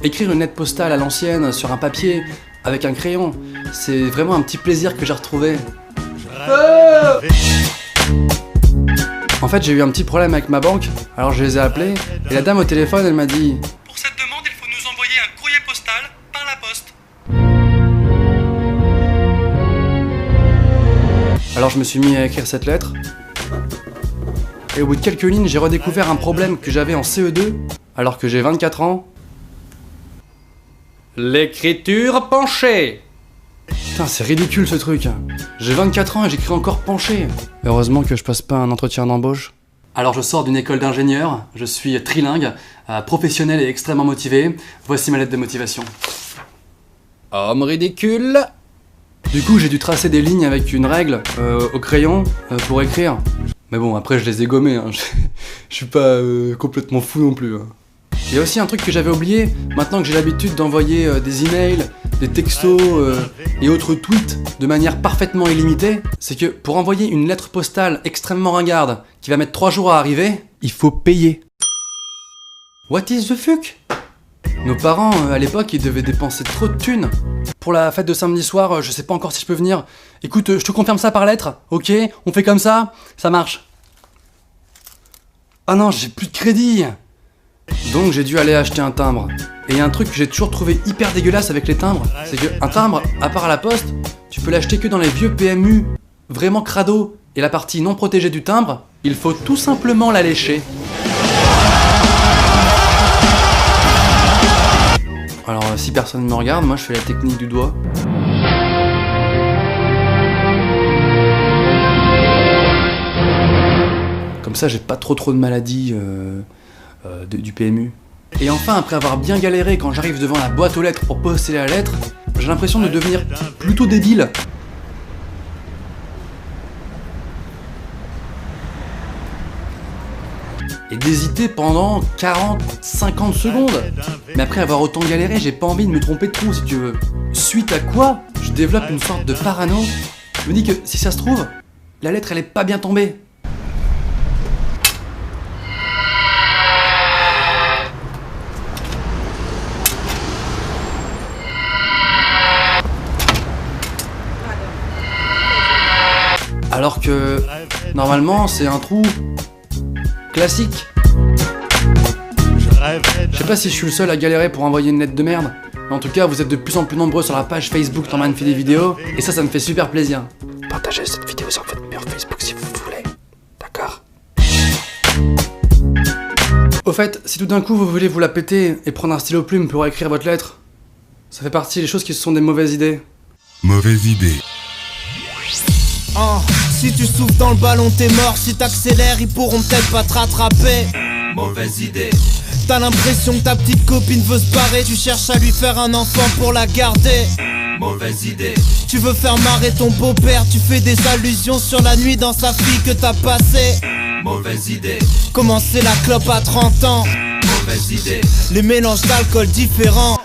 Écrire une lettre postale à l'ancienne sur un papier avec un crayon, c'est vraiment un petit plaisir que j'ai retrouvé. En fait, j'ai eu un petit problème avec ma banque, alors je les ai appelés, et la dame au téléphone, elle m'a dit « Pour cette demande, il faut nous envoyer un courrier postal par la poste. » Alors je me suis mis à écrire cette lettre, et au bout de quelques lignes, j'ai redécouvert un problème que j'avais en CE2, alors que j'ai 24 ans. L'écriture penchée. Putain, c'est ridicule ce truc. J'ai 24 ans et j'écris encore penché. Heureusement que je passe pas un entretien d'embauche. Alors je sors d'une école d'ingénieur, je suis trilingue, professionnel et extrêmement motivé. Voici ma lettre de motivation. Homme ridicule. Du coup, j'ai dû tracer des lignes avec une règle au crayon pour écrire. Mais bon, après je les ai gommés, hein. Je suis pas complètement fou non plus. Hein. Il y a aussi un truc que j'avais oublié, maintenant que j'ai l'habitude d'envoyer des emails, des textos et autres tweets de manière parfaitement illimitée, c'est que pour envoyer une lettre postale extrêmement ringarde qui va mettre 3 jours à arriver, il faut payer. What is the fuck? Nos parents, à l'époque, ils devaient dépenser trop de thunes. Pour la fête de samedi soir, je sais pas encore si je peux venir. Écoute, je te confirme ça par lettre, ok? On fait comme ça marche. Ah non, j'ai plus de crédit. Donc j'ai dû aller acheter un timbre. Et il y a un truc que j'ai toujours trouvé hyper dégueulasse avec les timbres, c'est qu'un timbre, à part à la poste, tu peux l'acheter que dans les vieux PMU, vraiment crado. Et la partie non protégée du timbre, il faut tout simplement la lécher. Alors si personne ne me regarde, moi je fais la technique du doigt. Comme ça j'ai pas trop de maladies du PMU. Et enfin, après avoir bien galéré quand j'arrive devant la boîte aux lettres pour poster la lettre, j'ai l'impression de devenir plutôt débile. Et d'hésiter pendant 40-50 secondes. Mais après avoir autant galéré, j'ai pas envie de me tromper de trou si tu veux. Suite à quoi, je développe une sorte de parano. Je me dis que si ça se trouve, la lettre elle est pas bien tombée. Alors que, normalement, c'est un trou classique. Je sais pas si je suis le seul à galérer pour envoyer une lettre de merde, mais en tout cas, vous êtes de plus en plus nombreux sur la page Facebook Norman fait des vidéos, et ça me fait super plaisir. Partagez cette vidéo sur votre mur Facebook si vous voulez, d'accord? Au fait, si tout d'un coup vous voulez vous la péter et prendre un stylo plume pour écrire votre lettre, ça fait partie des choses qui sont des mauvaises idées. Mauvaise idée. Si tu souffles dans le ballon t'es mort, si t'accélères ils pourront peut-être pas te rattraper. Mauvaise idée. T'as l'impression que ta petite copine veut se barrer, tu cherches à lui faire un enfant pour la garder. Mauvaise idée. Tu veux faire marrer ton beau-père, tu fais des allusions sur la nuit dans sa fille que t'as passée. Mauvaise idée. Commencer la clope à 30 ans. Mauvaise idée. Les mélanges d'alcool différents.